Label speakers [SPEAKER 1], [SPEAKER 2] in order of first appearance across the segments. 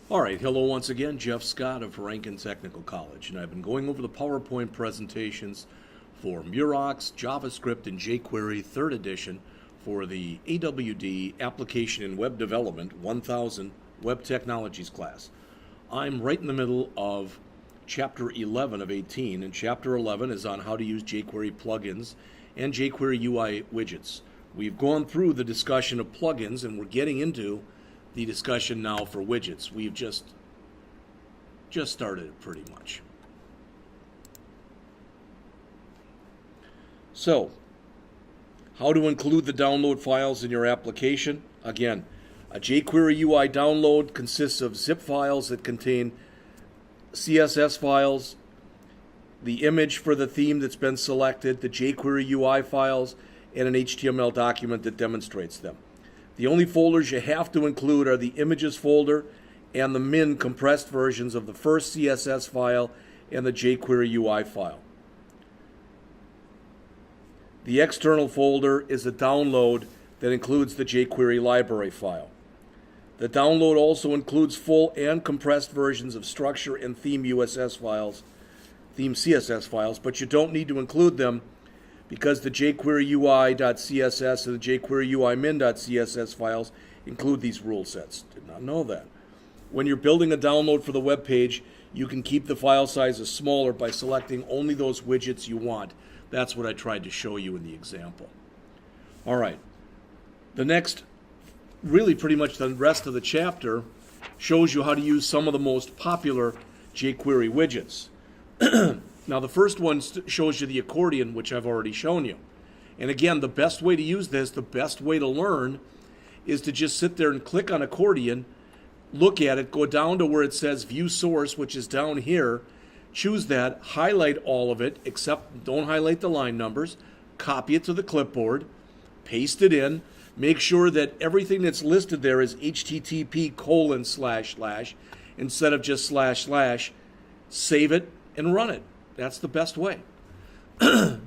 [SPEAKER 1] All right, hello once again, Jeff Scott of Rankin Technical College, and I've been going over the PowerPoint presentations for Murachs, JavaScript, and Jquery 3rd edition for the AWD Application and Web Development 1000 Web Technologies class. I'm right in the middle of Chapter 11 of 18, and Chapter 11 is on how to use jQuery plugins and jQuery UI widgets. We've gone through the discussion of plugins, and we're getting into the discussion now for widgets. We've just started it pretty much. So, how to include the download files in your application? Again, a jQuery UI download consists of zip files that contain CSS files, the image for the theme that's been selected, the jQuery UI files, and an HTML document that demonstrates them. The only folders you have to include are the images folder and the min compressed versions of the first CSS file and the jQuery UI file. The external folder is a download that includes the jQuery library file. The download also includes full and compressed versions of structure and theme CSS files, but you don't need to include them because the jQuery UI.css and the jQuery UI min.css files include these rule sets. Did not know that. When you're building a download for the web page, you can keep the file sizes smaller by selecting only those widgets you want. That's what I tried to show you in the example. All right. The next, really pretty much the rest of the chapter, shows you how to use some of the most popular jQuery widgets. Now, the first one shows you the accordion, which I've already shown you. And again, the best way to use this, the best way to learn, is to just sit there and click on accordion, look at it, go down to where it says view source, which is down here, choose that, highlight all of it, except don't highlight the line numbers, copy it to the clipboard, paste it in, make sure that everything that's listed there is http:// instead of just // save it and run it. That's the best way. So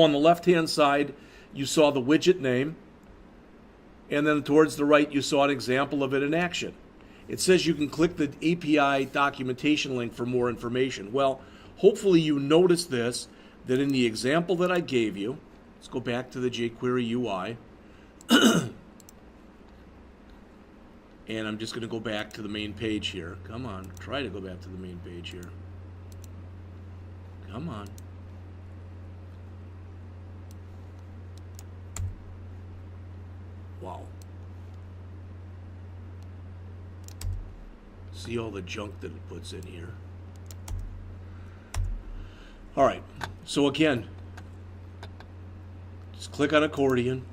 [SPEAKER 1] on the left-hand side, you saw the widget name, and then towards the right, you saw an example of it in action. It says you can click the API documentation link for more information. Well, hopefully you noticed this, that in the example that I gave you, let's go back to the jQuery UI, and I'm just going to go back to the main page here. Come on, try to go back to the main page here. Come on. Wow. See all the junk that it puts in here. All right, so again, just click on accordion.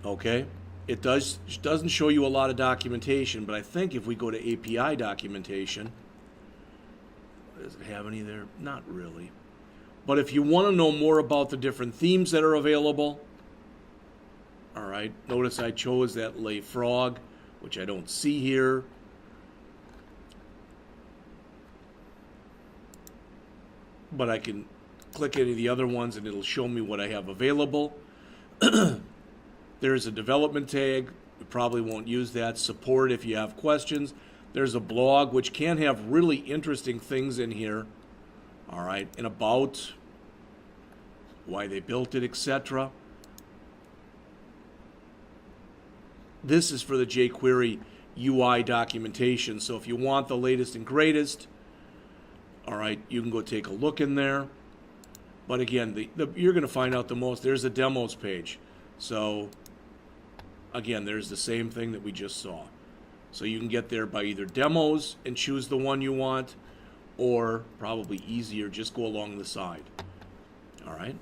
[SPEAKER 1] Okay, it doesn't show you a lot of documentation, but I think if we go to API documentation, does it have any there? Not really. But if you want to know more about the different themes that are available, all right, notice I chose that lay frog, which I don't see here. But I can click any of the other ones and it'll show me what I have available. There's a development tag. You probably won't use that. Support if you have questions. There's a blog, which can have really interesting things in here. All right, and about why they built it, etc. This is for the jQuery UI documentation. So if you want the latest and greatest, all right, you can go take a look in there. But again, you're going to find out the most. There's a demos page. So again, there's the same thing that we just saw. So you can get there by either demos and choose the one you want, or probably easier, just go along the side. All right.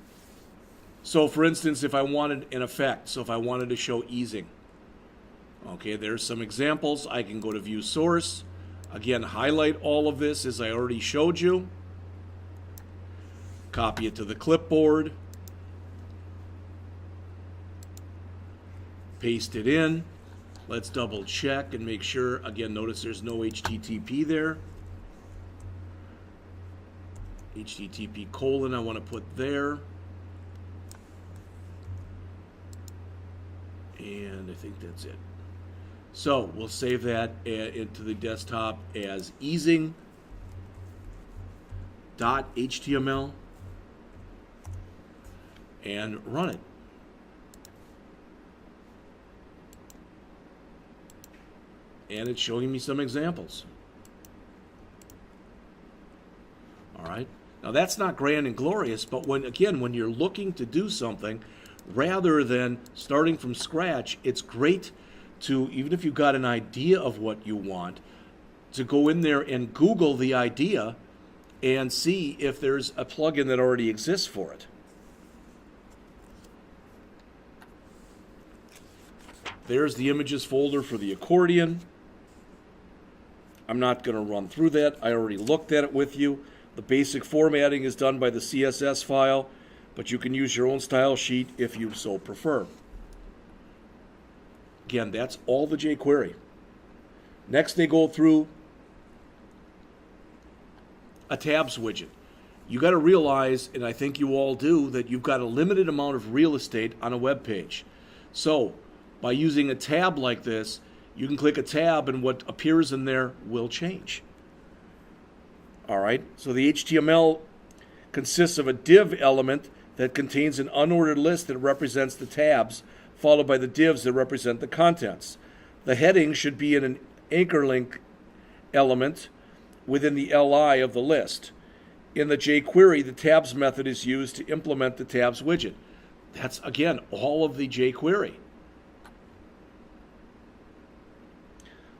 [SPEAKER 1] So for instance, if I wanted an effect, so if I wanted to show easing, okay, there's some examples. I can go to view source. Again, highlight all of this as I already showed you. Copy it to the clipboard. Paste it in. Let's double check and make sure. Again, notice there's no HTTP there. HTTP : I want to put there. And I think that's it. So we'll save that into the desktop as easing.html and run it. And it's showing me some examples. All right. Now that's not grand and glorious, but when you're looking to do something, rather than starting from scratch, it's great to, even if you've got an idea of what you want, to go in there and Google the idea and see if there's a plugin that already exists for it. There's the images folder for the accordion. I'm not going to run through that. I already looked at it with you. The basic formatting is done by the CSS file, but you can use your own style sheet if you so prefer. Again, that's all the jQuery. Next, they go through a tabs widget. You got to realize, and I think you all do, that you've got a limited amount of real estate on a web page. So, by using a tab like this, you can click a tab and what appears in there will change. All right, so the HTML consists of a div element that contains an unordered list that represents the tabs, followed by the divs that represent the contents. The heading should be in an anchor link element within the li of the list. In the jQuery, the tabs method is used to implement the tabs widget. That's, again, all of the jQuery.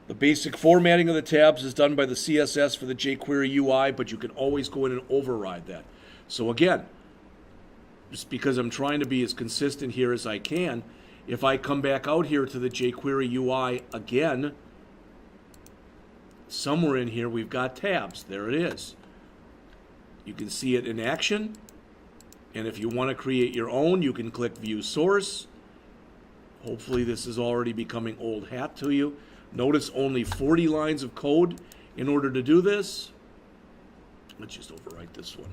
[SPEAKER 1] The basic formatting of the tabs is done by the CSS for the jQuery UI, but you can always go in and override that. So again, just because I'm trying to be as consistent here as I can, if I come back out here to the jQuery UI again, somewhere in here we've got tabs. There it is. You can see it in action. And if you want to create your own, you can click View Source. Hopefully this is already becoming old hat to you. Notice only 40 lines of code in order to do this. Let's just overwrite this one.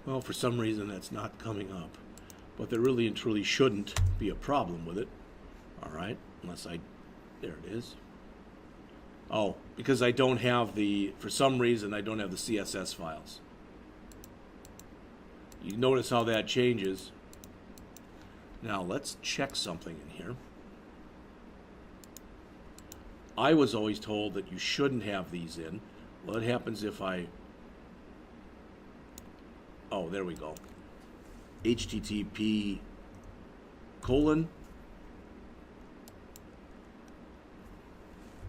[SPEAKER 1] Well, for some reason that's not coming up. But there really and truly shouldn't be a problem with it. All right, unless there it is. Oh, because I don't have for some reason, I don't have the CSS files. You notice how that changes. Now, let's check something in here. I was always told that you shouldn't have these in. What happens if oh, there we go. HTTP://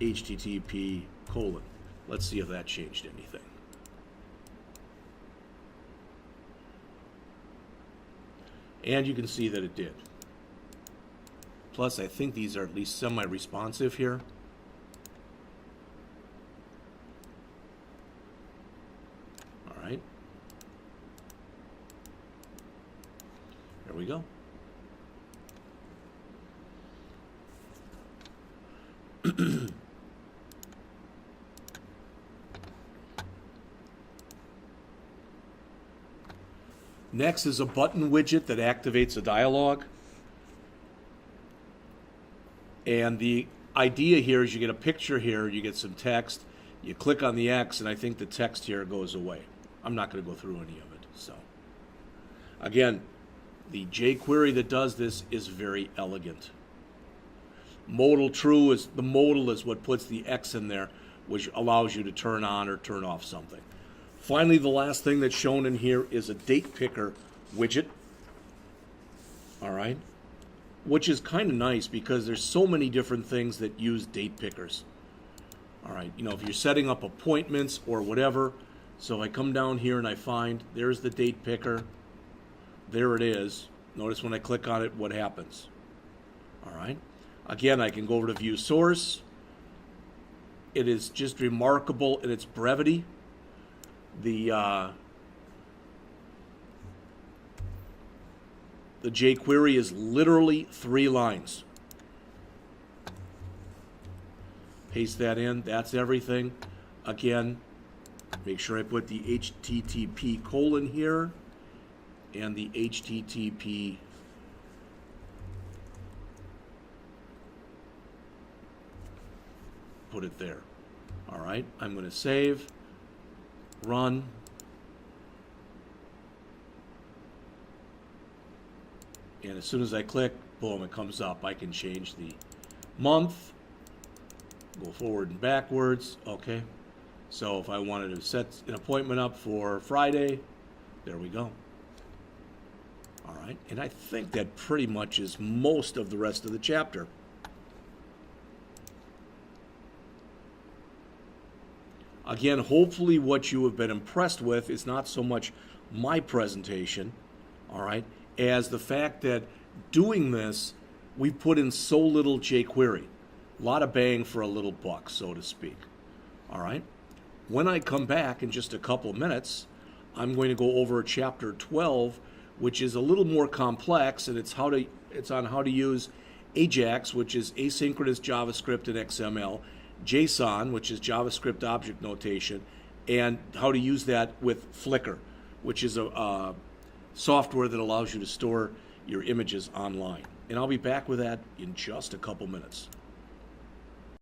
[SPEAKER 1] HTTP:// Let's see if that changed anything. And you can see that it did. Plus, I think these are at least semi-responsive here. All right. There we go. Next is a button widget that activates a dialog. And the idea here is you get a picture here, you get some text, you click on the X, and I think the text here goes away. I'm not going to go through any of it. So, again, the jQuery that does this is very elegant. Modal true is the modal is what puts the X in there, which allows you to turn on or turn off something. Finally, the last thing that's shown in here is a date picker widget. All right, which is kind of nice because there's so many different things that use date pickers. All right, you know, if you're setting up appointments or whatever. So I come down here and I find there's the date picker. There it is. Notice when I click on it, what happens. All right. Again, I can go over to View Source. It is just remarkable in its brevity. The jQuery is literally 3 lines. Paste that in. That's everything. Again, make sure I put the HTTP colon here and the HTTP put it there. All right, I'm going to save, run. And as soon as I click, boom, it comes up. I can change the month, go forward and backwards. Okay, so if I wanted to set an appointment up for Friday, there we go. All right, and I think that pretty much is most of the rest of the chapter. Again, hopefully what you have been impressed with is not so much my presentation, all right, as the fact that doing this, we put in so little jQuery. A lot of bang for a little buck, so to speak. All right. When I come back in just a couple minutes, I'm going to go over Chapter 12, which is a little more complex, and it's on how to use AJAX, which is asynchronous JavaScript and XML, JSON, which is JavaScript object notation, and how to use that with Flickr, which is a software that allows you to store your images online. And I'll be back with that in just a couple minutes.